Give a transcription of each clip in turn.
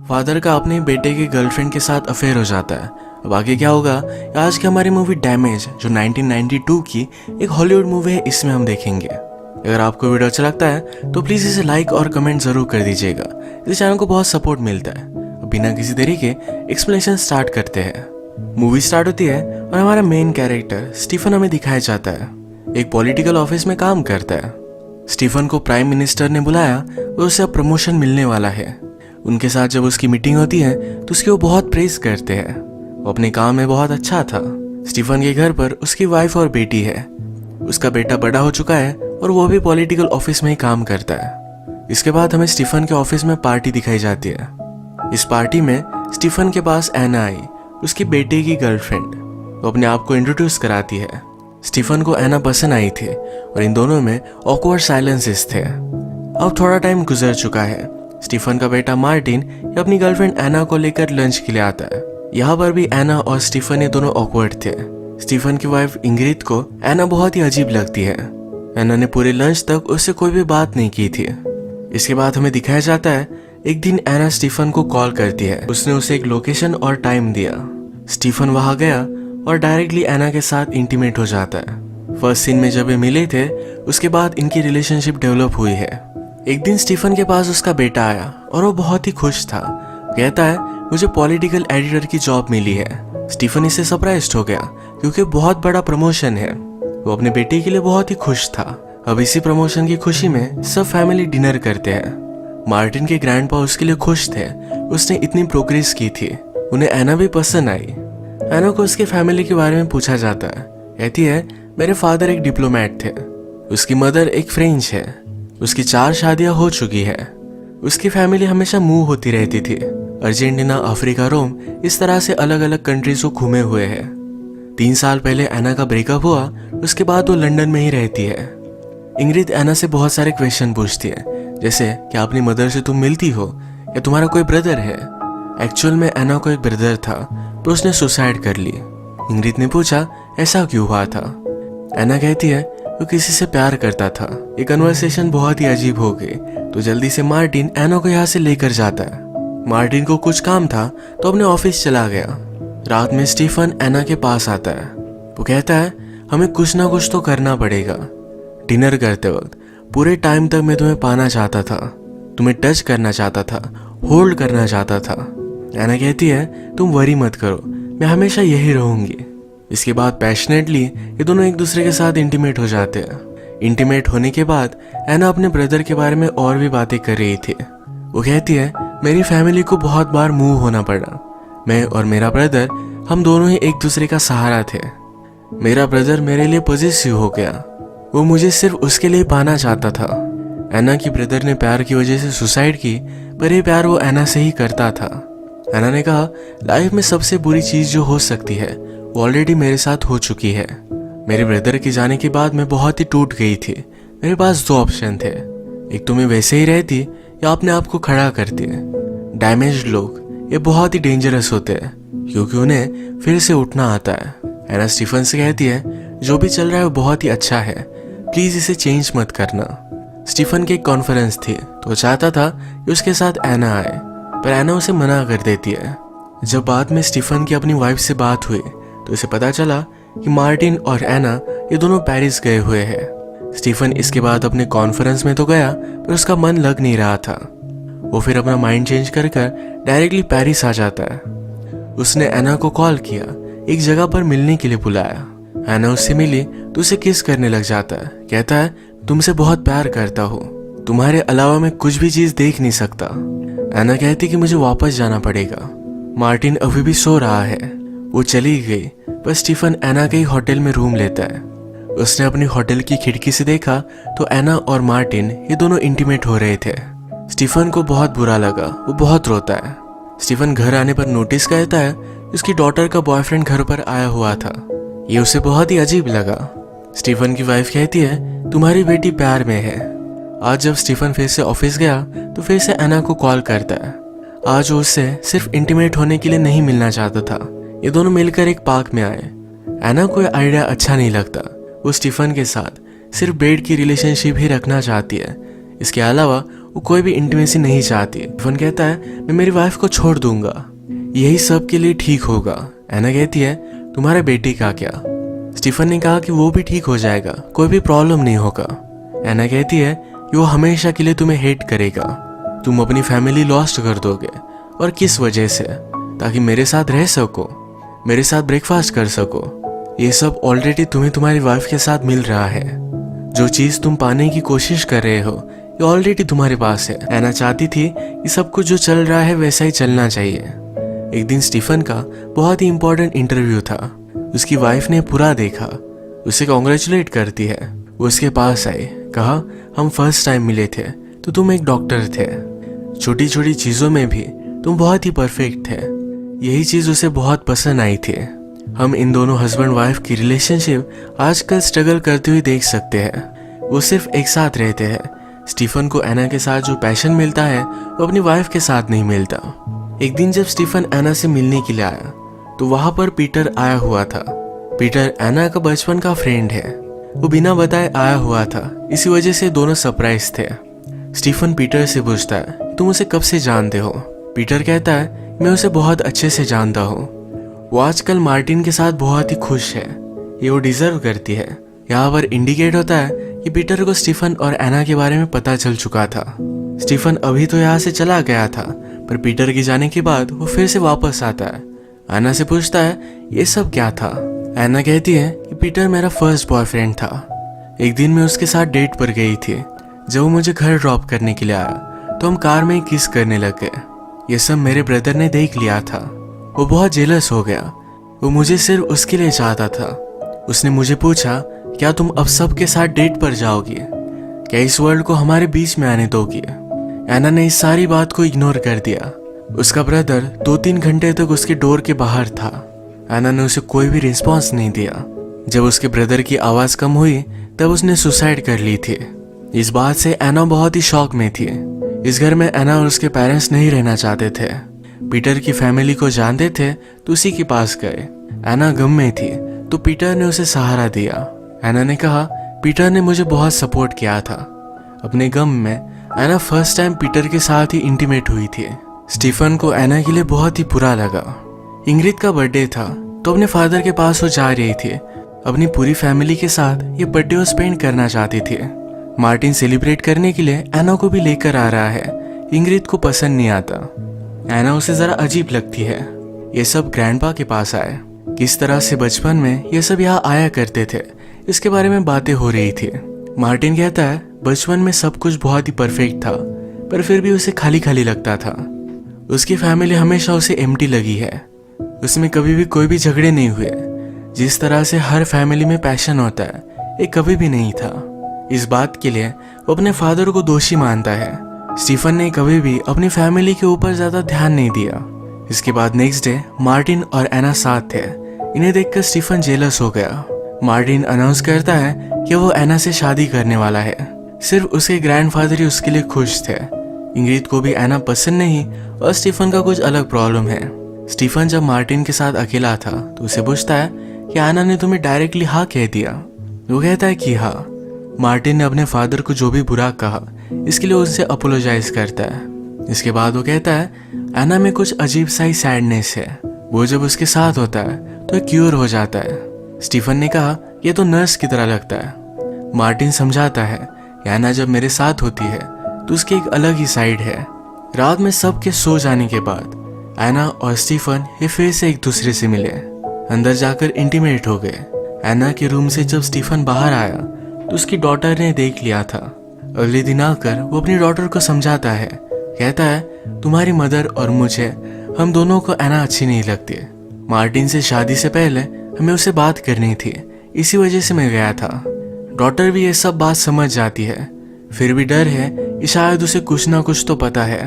Father का अपने बेटे की गर्लफ्रेंड के साथ अफेयर हो जाता है। अब आगे क्या होगा आज की हमारी मूवी डैमेज जो 1992 की एक हॉलीवुड मूवी है, इसमें हम देखेंगे। अगर आपको वीडियो अच्छा लगता है तो प्लीज़ इसे लाइक और कमेंट ज़रूर कर दीजिएगा, इस चैनल को बहुत सपोर्ट मिलता है। अब बिना किसी देरी के एक्सप्लेनेशन स्टार्ट करते हैं। मूवी स्टार्ट होती है और हमारा मेन कैरेक्टर स्टीफन हमें दिखाया जाता है। एक पॉलिटिकल ऑफिस में काम करता है। स्टीफन को प्राइम मिनिस्टर ने बुलाया और उसे अब प्रमोशन मिलने वाला है। उनके साथ जब उसकी मीटिंग होती है तो उसकी वो बहुत प्रेज करते हैं। वो अपने काम में बहुत अच्छा था। स्टीफन के घर पर उसकी वाइफ और बेटी है। उसका बेटा बड़ा हो चुका है और वो भी पॉलिटिकल ऑफिस में ही काम करता है। इसके बाद हमें स्टीफन के ऑफिस में पार्टी दिखाई जाती है। इस पार्टी में स्टीफन के पास एना आई, उसकी बेटे की गर्लफ्रेंड। वो अपने आप को इंट्रोड्यूस कराती है। स्टीफन को एना पसंद आई थी और इन दोनों में ऑकवर्ड साइलेंसेस थे। अब थोड़ा टाइम गुजर चुका है। स्टीफन का बेटा मार्टिन अपनी गर्लफ्रेंड एना को लेकर लंच के लिए आता है। यहाँ पर भी एना और स्टीफन ये दोनों ऑकवर्ड थे। स्टीफन की वाइफ इंग्रिड को एना बहुत ही अजीब लगती है। एना ने पूरे लंच तक उससे कोई भी बात नहीं की थी। इसके बाद हमें दिखाया जाता है एक दिन एना स्टीफन को कॉल करती है। उसने उसे एक लोकेशन और टाइम दिया। स्टीफन वहां गया और डायरेक्टली एना के साथ इंटीमेट हो जाता है। फर्स्ट सीन में जब ये मिले थे उसके बाद इनकी रिलेशनशिप डेवलप हुई है। एक दिन स्टीफन के पास उसका बेटा आया और वो बहुत ही खुश था। कहता है मुझे पॉलिटिकल एडिटर की जॉब मिली है। स्टीफन इससे सरप्राइज्ड हो गया क्योंकि बहुत बड़ा प्रमोशन है। वो अपने बेटे के लिए बहुत ही खुश था। अब इसी प्रमोशन की खुशी में सब फैमिली डिनर करते हैं। मार्टिन के ग्रैंडपा उसके लिए खुश थे। उसने इतनी प्रोग्रेस की थी। उन्हें एना भी पसंद आई। एना को उसके फैमिली के बारे में पूछा जाता है। कहती है मेरे फादर एक डिप्लोमेट थे। उसकी मदर एक फ्रेंच है। उसकी 4 शादियां हो चुकी है। उसकी फैमिली हमेशा मूव होती रहती थी। अर्जेंटीना, अफ्रीका, रोम, इस तरह से अलग अलग कंट्रीज को घूमे हुए है। 3 साल पहले एना का ब्रेकअप हुआ। उसके बाद वो लंदन में ही रहती है। इंग्रिड एना से बहुत सारे क्वेश्चन पूछती है, जैसे क्या अपनी मदर से तुम मिलती हो या तुम्हारा कोई ब्रदर है। एक्चुअल में एना को एक ब्रदर था पर उसने सुसाइड कर ली। इंग्रिड ने पूछा ऐसा क्यों हुआ था। एना कहती है वो किसी से प्यार करता था। ये कन्वर्सेशन बहुत ही अजीब हो गई तो जल्दी से मार्टिन एना को यहाँ से लेकर जाता है। मार्टिन को कुछ काम था तो अपने ऑफिस चला गया। रात में स्टीफन एना के पास आता है। वो कहता है हमें कुछ ना कुछ तो करना पड़ेगा। डिनर करते वक्त पूरे टाइम तक मैं तुम्हें पाना चाहता था, तुम्हें टच करना चाहता था, होल्ड करना चाहता था। एना कहती है तुम वरी मत करो, मैं हमेशा यही रहूंगी। इसके बाद पैशनेटली ये दोनों एक दूसरे के साथ इंटीमेट हो जाते हैं। इंटीमेट होने के बाद एना अपने ब्रदर के बारे में और भी बातें कर रही थी। वो कहती है मेरी फैमिली को बहुत बार मूव होना पड़ा। मैं और मेरा ब्रदर हम दोनों ही एक दूसरे का सहारा थे। मेरा ब्रदर मेरे लिए पॉजिटिव हो गया। वो मुझे सिर्फ उसके लिए पाना चाहता था। एना की ब्रदर ने प्यार की वजह से सुसाइड की पर यह प्यार वो एना से ही करता था। एना ने कहा लाइफ में सबसे बुरी चीज जो हो सकती है वो ऑलरेडी मेरे साथ हो चुकी है। मेरे ब्रदर के जाने के बाद मैं बहुत ही टूट गई थी। मेरे पास 2 ऑप्शन थे, एक तो मैं वैसे ही रहती या अपने आप को खड़ा करती। डैमेज्ड लोग ये बहुत ही डेंजरस होते हैं क्योंकि उन्हें फिर से उठना आता है। एना स्टीफन से कहती है जो भी चल रहा है वो बहुत ही अच्छा है, प्लीज इसे चेंज मत करना। स्टीफन की एक कॉन्फ्रेंस थी तो वो चाहता था कि उसके साथ एना आए पर एना उसे मना कर देती है। जब बाद में स्टीफन की अपनी वाइफ से बात हुई तो उसे पता चला कि मार्टिन और एना ये दोनों पेरिस गए हुए हैं। स्टीफन इसके बाद अपने कॉन्फ्रेंस में तो गया पर उसका मन लग नहीं रहा था। वो फिर अपना माइंड चेंज कर डायरेक्टली पेरिस आ जाता है। उसने एना को कॉल किया, एक जगह पर मिलने के लिए बुलाया। एना उससे मिली तो उसे किस करने लग जाता है। कहता है तुमसे बहुत प्यार करता हूँ, तुम्हारे अलावा मैं कुछ भी चीज देख नहीं सकता। एना कहती कि मुझे वापस जाना पड़ेगा। मार्टिन अभी भी सो रहा है। वो चली गई पर स्टीफन एना के ही होटल में रूम लेता है। उसने अपनी होटल की खिड़की से देखा तो एना और मार्टिन ये दोनों इंटीमेट हो रहे थे। स्टीफन को बहुत बुरा लगा, वो बहुत रोता है। स्टीफन घर आने पर नोटिस करता है उसकी डॉटर का बॉयफ्रेंड घर पर आया हुआ था। ये उसे बहुत ही अजीब लगा। स्टीफन की वाइफ कहती है तुम्हारी बेटी प्यार में है। आज जब स्टीफन फिर से ऑफिस गया तो फिर से एना को कॉल करता है। आज वो उससे सिर्फ इंटीमेट होने के लिए नहीं मिलना चाहता था। ये दोनों मिलकर एक पार्क में आए। एना को आइडिया अच्छा नहीं लगता। वो स्टीफन के साथ सिर्फ बेड की रिलेशनशिप ही रखना चाहती है। इसके अलावा वो कोई भी इंटीमेसी नहीं चाहती। स्टीफन कहता है मैं मेरी वाइफ को छोड़ दूंगा, यही सब के लिए ठीक होगा। एना कहती है तुम्हारे बेटे का क्या? स्टीफन ने कहा कि वो भी ठीक हो जाएगा, कोई भी प्रॉब्लम नहीं होगा। एना कहती है कि वो हमेशा के लिए तुम्हें हेट करेगा, तुम अपनी फैमिली लॉस्ट कर दोगे। और किस वजह से? ताकि मेरे साथ रह सको, मेरे साथ ब्रेकफास्ट कर सको। ये सब ऑलरेडी तुम्हें तुम्हारी वाइफ के साथ मिल रहा है। जो चीज तुम पाने की कोशिश कर रहे हो ये ऑलरेडी तुम्हारे पास है। एना चाहती थी कि सब कुछ जो चल रहा है वैसा ही चलना चाहिए। एक दिन स्टीफन का बहुत ही इंपॉर्टेंट इंटरव्यू था। उसकी वाइफ ने पूरा देखा, उसे कॉन्ग्रेचुलेट करती है। वो उसके पास आई, कहा हम फर्स्ट टाइम मिले थे तो तुम एक डॉक्टर थे, छोटी छोटी चीजों में भी तुम बहुत ही परफेक्ट थे। यही चीज उसे बहुत पसंद आई थी। हम इन दोनों हस्बैंड वाइफ की रिलेशनशिप आजकल स्ट्रगल करते हुए देख सकते हैं। वो सिर्फ एक साथ रहते हैं। स्टीफन को एना के साथ जो पैशन मिलता है वो अपनी वाइफ के साथ नहीं मिलता। एक दिन जब स्टीफन एना से मिलने के लिए आया तो वहां पर पीटर आया हुआ था। पीटर एना का बचपन का फ्रेंड है। वो बिना बताए आया हुआ था, इसी वजह से दोनों सरप्राइज थे। स्टीफन पीटर से पूछता है तुम उसे कब से जानते हो? पीटर कहता है मैं उसे बहुत अच्छे से जानता हूँ। वो आजकल मार्टिन के साथ बहुत ही खुश है, ये वो डिजर्व करती है। यहाँ पर इंडिकेट होता है कि पीटर को स्टीफन और एना के बारे में पता चल चुका था। स्टीफन अभी तो यहाँ से चला गया था, पर पीटर के जाने के बाद वो फिर से वापस आता है। एना से पूछता है ये सब क्या था? एना कहती है कि पीटर मेरा फर्स्ट बॉयफ्रेंड था। एक दिन मैं उसके साथ डेट पर गई थी। जब वो मुझे घर ड्रॉप करने के लिए आया तो हम कार में किस करने लग गए। ये सब मेरे ब्रदर ने देख लिया था। वो बहुत जेलस हो गया। वो मुझे सिर्फ उसके लिए चाहता था। उसने मुझे पूछा क्या तुम अब सबके साथ डेट पर जाओगी? क्या इस वर्ल्ड को हमारे बीच में आने दोगी? एना ने इस सारी बात को इग्नोर कर दिया। उसका ब्रदर 2-3 घंटे तक उसके डोर के बाहर था। एना ने उसे कोई भी रिस्पॉन्स नहीं दिया। जब उसके ब्रदर की आवाज कम हुई तब उसने सुसाइड कर ली थी। इस बात से एना बहुत ही शॉक में थी। इस घर में एना और उसके पेरेंट्स नहीं रहना चाहते थे। पीटर की फैमिली को जानते थे तो उसी के पास गए। एना गम में थी तो पीटर ने उसे सहारा दिया। एना ने कहा पीटर ने मुझे बहुत सपोर्ट किया था। अपने गम में एना फर्स्ट टाइम पीटर के साथ ही इंटीमेट हुई थी। स्टीफन को एना के लिए बहुत ही बुरा लगा। इंग्रिड का बर्थडे था तो अपने फादर के पास वो जा रही थी। अपनी पूरी फैमिली के साथ ये बर्थडे वो स्पेंड करना चाहती थी। मार्टिन सेलिब्रेट करने के लिए एना को भी लेकर आ रहा है। इंग्रिड को पसंद नहीं आता। एना उसे जरा अजीब लगती है। ये सब ग्रैंडपा के पास आए। किस तरह से बचपन में ये सब यहाँ आया करते थे इसके बारे में बातें हो रही थी। मार्टिन कहता है बचपन में सब कुछ बहुत ही परफेक्ट था, पर फिर भी उसे खाली खाली लगता था। उसकी फैमिली हमेशा उसे एम्प्टी लगी है। उसमें कभी भी कोई भी झगड़े नहीं हुए। जिस तरह से हर फैमिली में पैशन होता है ये कभी भी नहीं था। इस बात के लिए वो अपने फादर को दोषी मानता है। स्टीफन ने कभी भी अपनी फैमिली के ऊपर ज्यादा ध्यान नहीं दिया। इसके बाद नेक्स्ट डे मार्टिन और एना साथ थे। इन्हें देखकर स्टीफन जेलस हो गया। मार्टिन अनाउंस करता है कि वो एना से शादी करने वाला है। सिर्फ उसके ग्रैंडफादर ही उसके लिए खुश थे। इंग्रिड को भी एना पसंद नहीं और स्टीफन का कुछ अलग प्रॉब्लम है। स्टीफन जब मार्टिन के साथ अकेला था तो उसे पूछता है कि एना ने तुम्हें डायरेक्टली हाँ कह दिया? वो कहता है कि हाँ। मार्टिन ने अपने फादर को जो भी बुरा कहा इसके लिए उससे अपोलोजाइज करता है। इसके बाद वो कहता है एना में कुछ अजीब सा ही सैडनेस है। वो जब उसके साथ होता है तो क्यूर हो जाता है। स्टीफन ने कहा यह तो नर्स की तरह लगता है। मार्टिन समझाता है एना जब मेरे साथ होती है तो उसकी एक अलग ही साइड है। रात में सबके सो जाने के बाद एना और स्टीफन ये फिर से एक दूसरे से मिले। अंदर जाकर इंटीमेट हो गए। एना के रूम से जब स्टीफन बाहर आया तो उसकी डॉटर ने देख लिया था। अगले दिन आकर वो अपनी डॉटर को समझाता है। कहता है तुम्हारी मदर और मुझे, हम दोनों को एना अच्छी नहीं लगती। मार्टिन से शादी से पहले हमें उससे बात करनी थी, इसी वजह से मैं गया था। डॉटर भी ये सब बात समझ जाती है, फिर भी डर है कि शायद उसे कुछ ना कुछ तो पता है।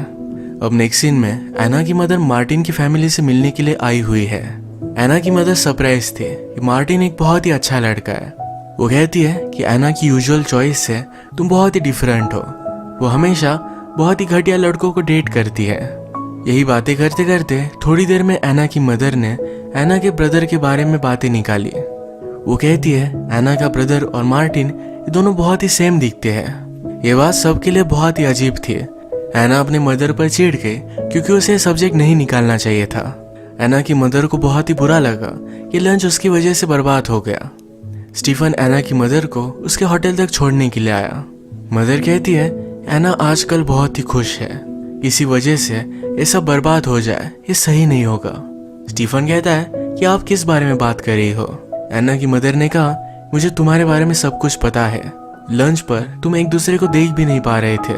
अब नेक्स्ट सीन में एना की मदर मार्टिन की फैमिली से मिलने के लिए आई हुई है। एना की मदर सरप्राइज थी कि मार्टिन एक बहुत ही अच्छा लड़का है। वो कहती है कि एना की यूजुअल चॉइस से तुम बहुत ही डिफरेंट हो। वो हमेशा बहुत ही घटिया लड़कों को डेट करती है। यही बातें करते करते थोड़ी देर में एना की मदर ने एना के ब्रदर के बारे में बातें निकाली। वो कहती है एना का ब्रदर और मार्टिन ये दोनों बहुत ही सेम दिखते हैं। ये बात सबके लिए बहुत ही अजीब थी एना अपने मदर पर चिढ़ गई क्योंकि उसे सब्जेक्ट नहीं निकालना चाहिए था। एना की मदर को बहुत ही बुरा लगा कि लंच उसकी वजह से बर्बाद हो गया। स्टीफन एना की मदर को उसके होटल तक छोड़ने के लिए आया। मदर कहती है एना आजकल बहुत ही खुश है, इसी वजह से ये सब बर्बाद हो जाए ये सही नहीं होगा। स्टीफन कहता है कि आप किस बारे में बात कर रही हो। एना की मदर ने कहा मुझे तुम्हारे बारे में सब कुछ पता है, लंच पर तुम एक दूसरे को देख भी नहीं पा रहे थे।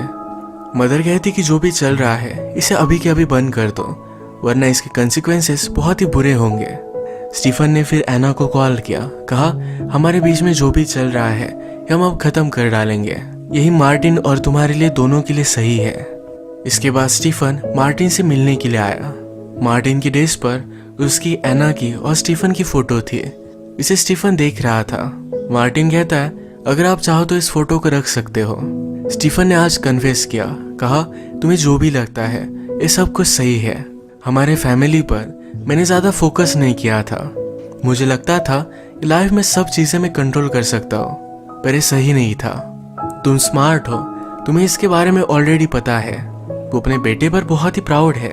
मदर कहती कि जो भी चल रहा है इसे अभी के अभी बंद कर दो, वरना इसके कंसिक्वेंसेस बहुत ही बुरे होंगे। स्टीफन ने फिर एना को कॉल किया, कहा हमारे बीच में जो भी चल रहा है हम अब खत्म कर डालेंगे, यही मार्टिन और तुम्हारे लिए दोनों के लिए सही है। इसके बाद स्टीफन मार्टिन से मिलने के लिए आया। मार्टिन की डेस्क पर उसकी, एना की और स्टीफन की फोटो थी। इसे स्टीफन देख रहा था। मार्टिन कहता है अगर आप चाहो तो इस फोटो को रख सकते हो। स्टीफन ने आज कन्फेस किया, कहा तुम्हें जो भी लगता है ये सब कुछ सही है, हमारे फैमिली पर मैंने ज़्यादा फोकस नहीं किया था। मुझे लगता था लाइफ में सब चीज़ें मैं कंट्रोल कर सकता हूँ, पर ये सही नहीं था। तुम स्मार्ट हो, तुम्हें इसके बारे में ऑलरेडी पता है। वो अपने बेटे पर बहुत ही प्राउड है।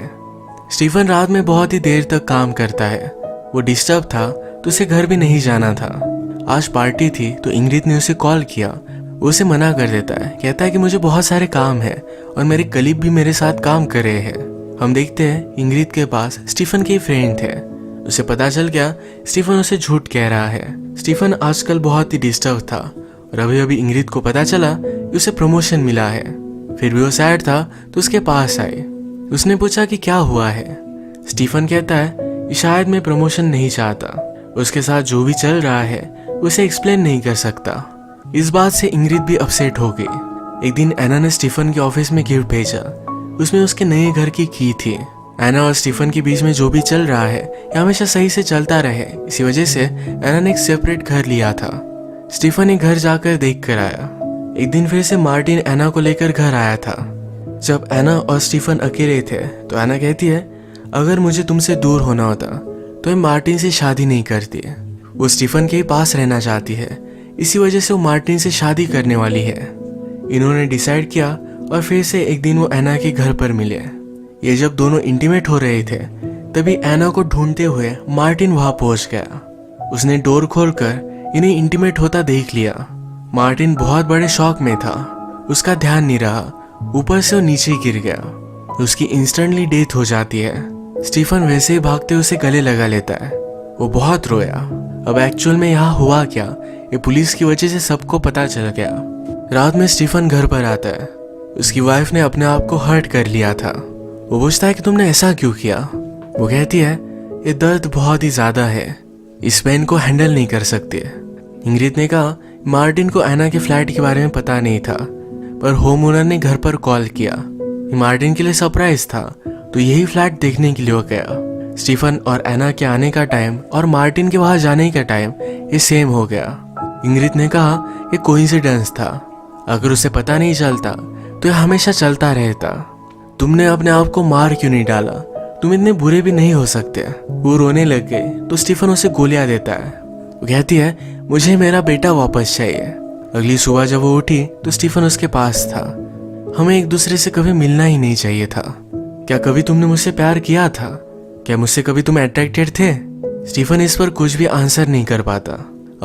स्टीफन रात में बहुत ही देर तक काम करता है। वो डिस्टर्ब था तो उसे घर भी नहीं जाना था। आज पार्टी थी तो इंग्रिड ने उसे कॉल किया। वो उसे मना कर देता है, कहता है कि मुझे बहुत सारे काम है और मेरे कलीग भी मेरे साथ काम कर रहे हैं। हम देखते हैं इंग्रिड के पास स्टीफन के फ्रेंड थे। उसे पता चल गया स्टीफन उसे झूठ कह रहा है। स्टीफन आजकल बहुत ही डिस्टर्ब था और अभी अभी इंग्रिड को पता चला कि उसे प्रमोशन मिला है। फिर भी वो सैड था तो उसके पास आई। उसने पूछा कि क्या हुआ है। स्टीफन कहता है कि शायद मैं प्रमोशन नहीं चाहता, उसके साथ जो भी चल रहा है उसे एक्सप्लेन नहीं कर सकता। इस बात से इंग्रिड भी अपसेट हो गई। एक दिन एना ने स्टीफन के ऑफिस में गिफ्ट भेजा। उसमें उसके नए घर की थी। एना और स्टीफन के बीच में जो भी चल रहा है ये हमेशा सही से चलता रहे, इसी वजह से एना ने एक सेपरेट घर लिया था। स्टीफन एक घर जाकर देख कर आया। एक दिन फिर से मार्टिन एना को लेकर घर आया था। जब एना और स्टीफन अकेले थे तो एना कहती है अगर मुझे तुमसे दूर होना होता तो मैं मार्टिन से शादी नहीं करती। वो स्टीफन के पास रहना चाहती है, इसी वजह से वो मार्टिन से शादी करने वाली है। इन्होंने डिसाइड किया और फिर से एक दिन वो एना के घर पर मिले। ये जब दोनों इंटीमेट हो रहे थे तभी एना को ढूंढते हुए मार्टिन वहां पहुंच गया। उसने डोर खोलकर इन्हें इंटीमेट होता देख लिया। मार्टिन बहुत बड़े शॉक में था, उसका ध्यान नहीं रहा, ऊपर से वो नीचे गिर गया। उसकी इंस्टेंटली डेथ हो जाती है। स्टीफन वैसे ही भागते उसे गले लगा लेता है। वो बहुत रोया। अब एक्चुअल में यहाँ हुआ क्या ये पुलिस की वजह से सबको पता चल गया। रात में स्टीफन घर पर आता है। उसकी वाइफ ने अपने आप को हर्ट कर लिया था। वो पूछता है कि तुमने ऐसा क्यों किया। वो कहती है ये दर्द बहुत ही ज्यादा है, इस पेन को हैंडल नहीं कर सकती। इंग्रिड ने कहा मार्टिन को एना के फ्लैट के बारे में पता नहीं था, पर होम ओनर ने घर पर कॉल किया। मार्टिन के लिए सरप्राइज था तो यही फ्लैट देखने के लिए वो गया। स्टीफन और एना के आने का टाइम और मार्टिन के वहां जाने का टाइम ये सेम हो गया। इंग्रिड ने कहा ये कोइंसिडेंस था, अगर उसे पता नहीं चलता तो ये हमेशा चलता रहता। तुमने अपने आप को मार क्यों नहीं डाला, तुम इतने बुरे भी नहीं हो सकते। वो रोने लग गए तो स्टीफन उसे गोलियां देता है। वो कहती है मुझे मेरा बेटा वापस चाहिए। अगली सुबह जब वो उठी तो स्टीफन उसके पास था। हमें एक दूसरे से कभी मिलना ही नहीं चाहिए था। क्या कभी तुमने मुझसे प्यार किया था? क्या मुझसे कभी तुम अट्रैक्टेड थे? स्टीफन इस पर कुछ भी आंसर नहीं कर पाता।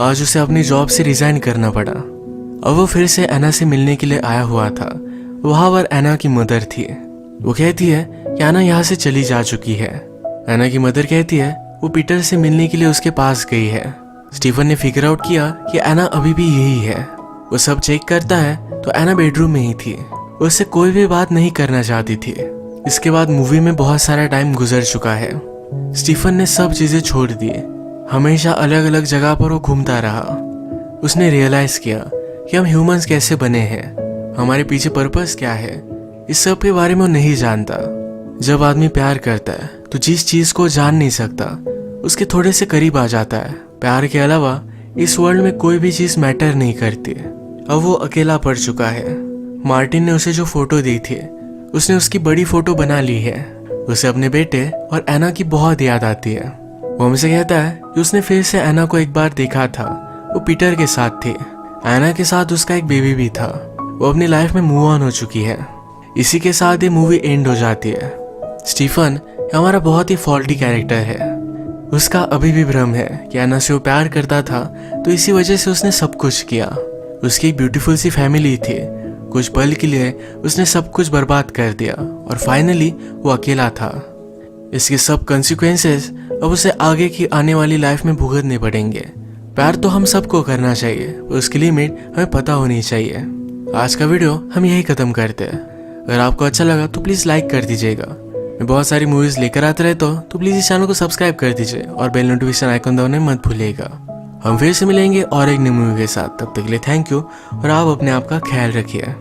आज उसे अपनी जॉब से रिजाइन करना पड़ा। अब वो फिर से एना से मिलने के लिए आया हुआ था। वहां पर एना की मदर थी। वो कहती है कि एना यहाँ से चली जा चुकी है। एना की मदर कहती है वो पीटर से मिलने के लिए उसके पास गई है। स्टीफन ने फिगर आउट किया कि एना अभी भी यही है। वो सब चेक करता है तो एना बेडरूम में ही थी। वो उससे कोई भी बात नहीं करना चाहती थी। इसके बाद मूवी में बहुत सारा टाइम गुजर चुका है। स्टीफन ने सब चीजें छोड़ दी। हमेशा अलग अलग जगह पर वो घूमता रहा। उसने रियलाइज किया कि हम ह्यूमंस कैसे बने हैं, हमारे पीछे पर्पस क्या है, इस सब के बारे में वो नहीं जानता। जब आदमी प्यार करता है तो जिस चीज को जान नहीं सकता उसके थोड़े से करीब आ जाता है। प्यार के अलावा इस वर्ल्ड में कोई भी चीज मैटर नहीं करती। अब वो अकेला पड़ चुका है। मार्टिन ने उसे जो फोटो दी थी उसने उसकी बड़ी फोटो बना ली है। उसे अपने बेटे और एना की बहुत याद आती है। वो हमसे कहता है कि उसने फिर से एना को एक बार देखा था। वो पीटर के साथ थी। एना के साथ उसका एक बेबी भी था। वो अपनी लाइफ में मूव ऑन हो चुकी है। इसी के साथ ये मूवी एंड हो जाती है। स्टीफन हमारा बहुत ही फॉल्टी कैरेक्टर है। उसका अभी भी भ्रम है कि अन्ना से वो प्यार करता था, तो इसी वजह से उसने सब कुछ किया। उसकी एक ब्यूटीफुल सी फैमिली थी, कुछ पल के लिए उसने सब कुछ बर्बाद कर दिया और फाइनली वो अकेला था। इसके सब कॉन्सिक्वेंसेस अब उसे आगे की आने वाली लाइफ में भुगतने पड़ेंगे। प्यार तो हम सबको करना चाहिए, पर उसकी लिमिट हमें पता होनी चाहिए। आज का वीडियो हम यही खत्म करते हैं। अगर आपको अच्छा लगा तो प्लीज़ लाइक कर दीजिएगा। मैं बहुत सारी मूवीज़ लेकर आते रहता हूँ, तो प्लीज़ इस चैनल को सब्सक्राइब कर दीजिए और बेल नोटिफिकेशन आइकन दबाना मत भूलिएगा। हम फिर से मिलेंगे और एक नई मूवी के साथ। तब तक के लिए थैंक यू और आप अपने आप का ख्याल रखिए।